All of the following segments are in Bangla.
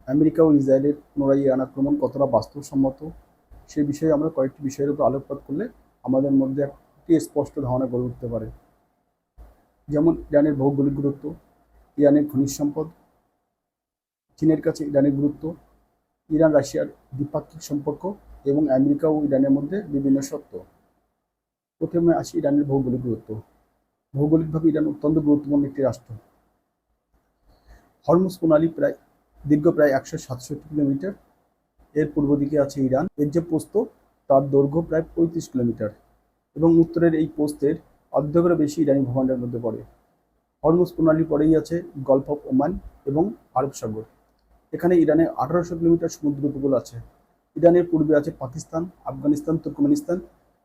আমেরিকা ও ইসরায়েলের পুনরায় ইরান আক্রমণ কতটা বাস্তবসম্মত সে বিষয়ে আমরা কয়েকটি বিষয়ের উপর আলোকপাত করলে আমাদের মধ্যে একটি স্পষ্ট ধারণা গড়ে উঠতে পারে। যেমন ইরানের ভৌগোলিক গুরুত্ব, ইরানের খনিজ সম্পদ, চীনের কাছে ইরানের গুরুত্ব, ইরান রাশিয়ার দ্বিপাক্ষিক সম্পর্ক এবং আমেরিকা ও ইরানের মধ্যে বিভিন্ন সত্য। প্রথমে আসি ইরানের ভৌগোলিক গুরুত্ব। ভৌগোলিকভাবে ইরান অত্যন্ত গুরুত্বপূর্ণ একটি রাষ্ট্র। হরমুজ প্রণালী দীর্ঘ প্রায় 167 কিলোমিটার। এর পূর্ব দিকে আছে ইরান। এর যে প্রস্থ তার দৈর্ঘ্য প্রায় 35 কিলোমিটার এবং উত্তরের এই প্রস্থের অর্ধেকেরও বেশি ইরানি ভূখণ্ডের মধ্যে পড়ে। হরমুজ প্রণালী পরেই আছে গলফ অফ ওমান এবং আরব সাগর। এখানে ইরানের 1800 কিলোমিটার সমুদ্র উপকূল আছে। ইরানের পূর্বে আছে পাকিস্তান, আফগানিস্তান, তুর্কমেনিস্তান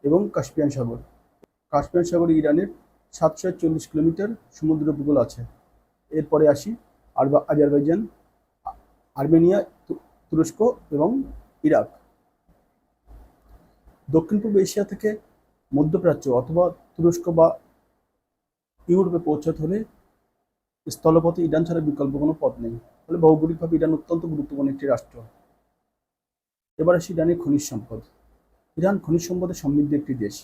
এবং কাস্পিয়ান সাগর। কাস্পিয়ান সাগরে ইরানের 740 কিলোমিটার সমুদ্র উপকূল আছে। এরপরে আসি আজারবাইজান, আর্মেনিয়া, তুরস্ক এবং ইরাক। দক্ষিণ পূর্ব এশিয়া থেকে মধ্যপ্রাচ্য অথবা তুরস্ক বা ইউরোপে পৌঁছাতে হলে স্থলপথে ইরান ছাড়া বিকল্প কোনো পথ নেই। ফলে ভৌগোলিকভাবে ইরান অত্যন্ত গুরুত্বপূর্ণ একটি রাষ্ট্র। এবার আসি ইরানের খনিজ সম্পদ। ইরান খনিজ সম্পদে সমৃদ্ধ একটি দেশ।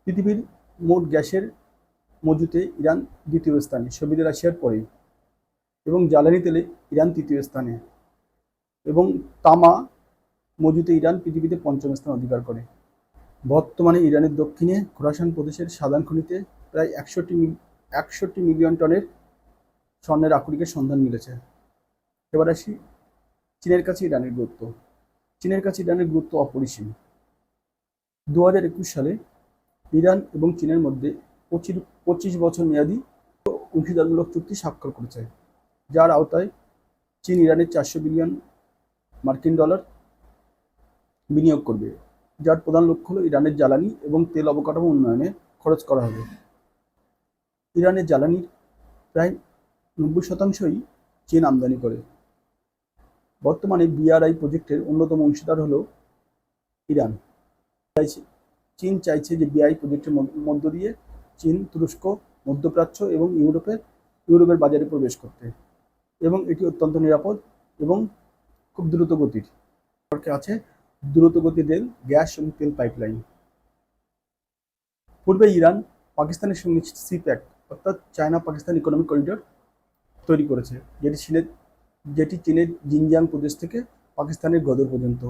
পৃথিবীর মোট গ্যাসের মজুতে ইরান দ্বিতীয় স্থানে, সোভিয়েত রাশিয়ার পরেই। এবং জ্বালানি তেলে ইরান তৃতীয় স্থানে এবং তামা মজুতে ইরান পৃথিবীতে পঞ্চম স্থান অধিকার করে। বর্তমানে ইরানের দক্ষিণে খোরাসান প্রদেশের সাদান খনিতে প্রায় 61 মিলিয়ন টনের স্বর্ণের আকরিকের সন্ধান মিলেছে। এবার আসি চীনের কাছে ইরানের গুরুত্ব। চীনের কাছে ইরানের গুরুত্ব অপরিসীম। 2021 সালে ইরান এবং চীনের মধ্যে 25 বছর মেয়াদী অংশীদারমূলক চুক্তি স্বাক্ষর করেছে, যার আওতায় চীন ইরানের $400 বিলিয়ন বিনিয়োগ করবে, যার প্রধান লক্ষ্য হল ইরানের জ্বালানি এবং তেল অবকাঠামো উন্নয়নে খরচ করা হবে। ইরানের জ্বালানির প্রায় 90%ই চীন আমদানি করে। বর্তমানে বিআরআই প্রজেক্টের অন্যতম অংশীদার হল ইরান। চীন চাইছে যে বিআই প্রজেক্টের মধ্য দিয়ে চীন তুরস্ক, মধ্যপ্রাচ্য এবং ইউরোপের বাজারে প্রবেশ করতে, এবং এটি অত্যন্ত নিরাপদ এবং খুব দ্রুত গতির। আছে দ্রুতগতির রেল, গ্যাস এবং তেল পাইপলাইন। পূর্বে ইরান পাকিস্তানের সঙ্গে সিপ্যাক অর্থাৎ চায়না পাকিস্তান ইকোনমিক করিডোর তৈরি করেছে, যেটি চীনের জিনজিয়াং প্রদেশ থেকে পাকিস্তানের গদর পর্যন্ত।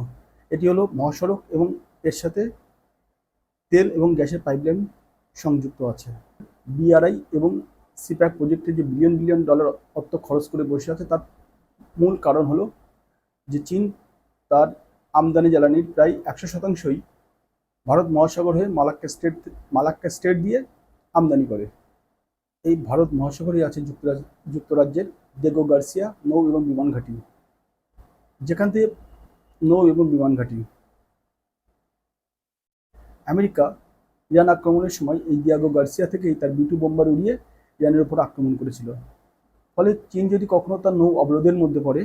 এটি হলো মহাসড়ক এবং এর সাথে তেল এবং গ্যাসের পাইপলাইন সংযুক্ত আছে। বিআরআই এবং সিপ্যাক প্রজেক্টে যে বিলিয়ন বিলিয়ন ডলার অর্থ খরচ করে বসে আছে, তার মূল কারণ হলো যে চীন তার আমদানি জ্বালানির প্রায় 100%ই ভারত মহাসাগর হয়ে মালাক্কা স্টেট দিয়ে আমদানি করে। এই ভারত মহাসাগরে আছে যুক্তরাজ্যের দেগো গার্সিয়া নৌ এবং বিমান ঘাঁটি, যেখান থেকে নৌ এবং বিমান ঘাঁটি। আমেরিকা ইরান আক্রমণের সময় এই দিয়াগো গার্সিয়া থেকেই তার B-2 বোম্বার উড়িয়ে ইরানের উপর আক্রমণ করেছিল। ফলে চীন যদি কখনো তার নৌ অবরোধের মধ্যে পড়ে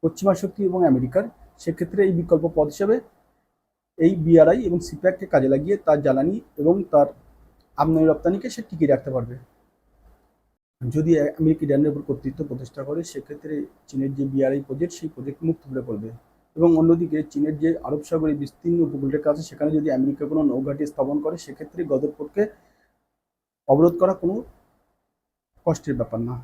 পশ্চিমা শক্তি এবং আমেরিকার, সেক্ষেত্রে এই বিকল্প পথ হিসেবে এই বিআরআই এবং সিপ্যাককে কাজে লাগিয়ে তার জ্বালানি এবং তার আমদানি রপ্তানিকে সে টিকিয়ে রাখতে পারবে। যদি আমেরিকা ইরানের উপর কর্তৃত্ব প্রতিষ্ঠা করে, সেক্ষেত্রে চীনের যে বিআরআই প্রজেক্ট, সেই প্রজেক্ট মুক্ত করে পড়বে। এবং অন্যদিকে চীনের যে আরব সাগরের বিস্তীর্ণ উপকূলরেখা আছে, সেখানে যদি আমেরিকা কোনো নৌঘাঁটি স্থাপন করে, সেক্ষেত্রে গদরপথকে অবরোধ করা কোনো কষ্টের ব্যাপার না,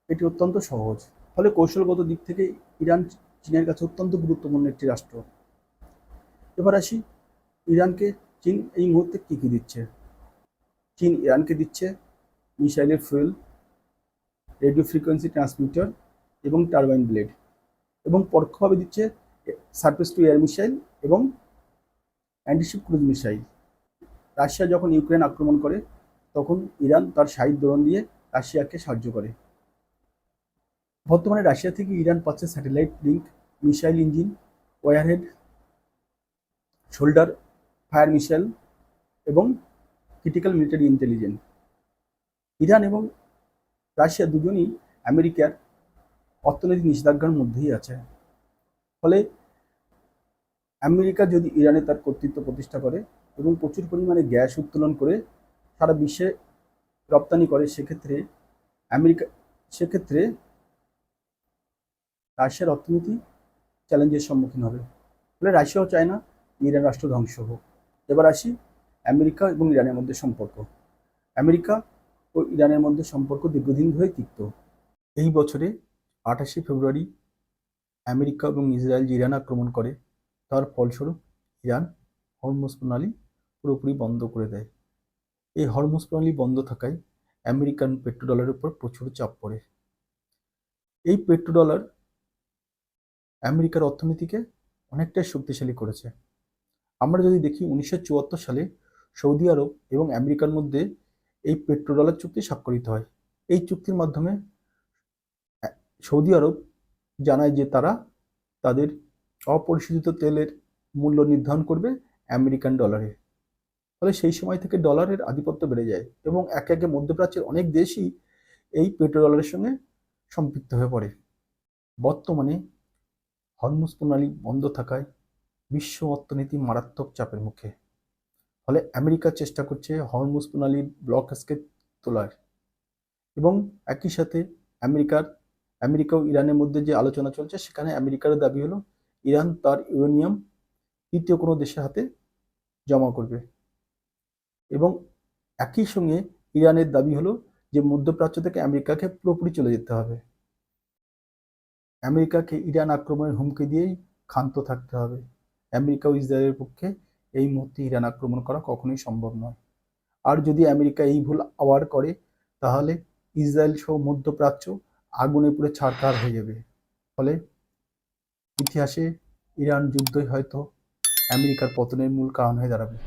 এটি অত্যন্ত সহজ। ফলে কৌশলগত দিক থেকে ইরান চীনের কাছে অত্যন্ত গুরুত্বপূর্ণ একটি রাষ্ট্র। এবার আসি ইরানকে চীন এই মুহূর্তে কী কী দিচ্ছে। চীন ইরানকে দিচ্ছে মিসাইলের ফুয়েল, রেডিও ফ্রিকোয়েন্সি ট্রান্সমিটার এবং টারবাইন ব্লেড, এবং পরোক্ষভাবে দিচ্ছে সারফেস টু এয়ার মিসাইল এবং অ্যান্টিশিপ ক্রুজ মিসাইল। রাশিয়া যখন ইউক্রেন আক্রমণ করে, তখন ইরান তার শাহিদ ড্রোন দিয়ে রাশিয়াকে সাহায্য করে। বর্তমানে রাশিয়া থেকে ইরান পাচ্ছে satellite link, missile engine, warhead, shoulder fire missile এবং ক্রিটিক্যাল মিলিটারি ইন্টেলিজেন্স। ইরান এবং রাশিয়া দুজনই আমেরিকার অর্থনৈতিক নিষেধাজ্ঞার মধ্যেই আছে। ফলে আমেরিকা যদি ইরানে তার কর্তৃত্ব প্রতিষ্ঠা করে এবং প্রচুর পরিমাণে গ্যাস উত্তোলন করে সারা বিশ্বে রপ্তানি করে, সেক্ষেত্রে রাশিয়ার অর্থনীতি চ্যালেঞ্জের সম্মুখীন হবে। ফলে রাশিয়াও চায় না ইরান রাষ্ট্র ধ্বংস হোক। এবার আসি আমেরিকা এবং ইরানের মধ্যে সম্পর্ক। আমেরিকা ও ইরানের মধ্যে সম্পর্ক দীর্ঘদিন ধরে তিক্ত। এই বছরে 28শে ফেব্রুয়ারি আমেরিকা এবং ইসরায়েল যে ইরান আক্রমণ করে, তার ফলস্বরূপ ইরান হরমুজ প্রণালী পুরোপুরি বন্ধ করে দেয়। এই হরমুজ প্রণালী বন্ধ থাকায় আমেরিকান পেট্রোডলারের উপর প্রচুর চাপ পড়ে। এই পেট্রোডলার আমেরিকার অর্থনীতিকে অনেকটাই শক্তিশালী করেছে। আমরা যদি দেখি 1974 সালে সৌদি আরব এবং আমেরিকার মধ্যে এই পেট্রোডলার চুক্তি স্বাক্ষরিত হয়। এই চুক্তির মাধ্যমে সৌদি আরব জানায় যে তারা তাদের অপরিশোধিত তেলের মূল্য নির্ধারণ করবে আমেরিকান ডলারে। ফলে সেই সময় থেকে ডলারের আধিপত্য বেড়ে যায় এবং একে একে মধ্যপ্রাচ্যের অনেক দেশই এই পেট্রোডলারের সঙ্গে সম্পৃক্ত হয়ে পড়ে। বর্তমানে হরমুজ প্রণালী বন্ধ থাকায় বিশ্ব অর্থনীতি মারাত্মক চাপের মুখে। ফলে আমেরিকা চেষ্টা করছে হরমুজ প্রণালীর ব্লকেজকে তোলার, এবং একই সাথে আমেরিকা ও ইরানের মধ্যে যে আলোচনা চলছে সেখানে আমেরিকার দাবি হলো ইরান তার ইউরেনিয়াম তৃতীয় কোনো দেশের হাতে জমা করবে, এবং একই সঙ্গে ইরানের দাবি হলো যে মধ্যপ্রাচ্য থেকে আমেরিকাকে পুরোপুরি চলে যেতে হবে। আমেরিকাকে ইরান আক্রমণের হুমকি দিয়েই ক্ষান্ত থাকতে হবে। আমেরিকা ও ইসরায়েলের পক্ষে এই মুহূর্তে ইরান আক্রমণ করা কখনোই সম্ভব নয়। আর যদি আমেরিকা এই ভুল আবার করে তাহলে ইসরায়েল সহ মধ্যপ্রাচ্য আগুনে পুড়ে ছারখার হয়ে যাবে। ফলে ইতিহাসে ইরান যুদ্ধই হয়তো আমেরিকার পতনের মূল কারণ হয়ে দাঁড়াবে।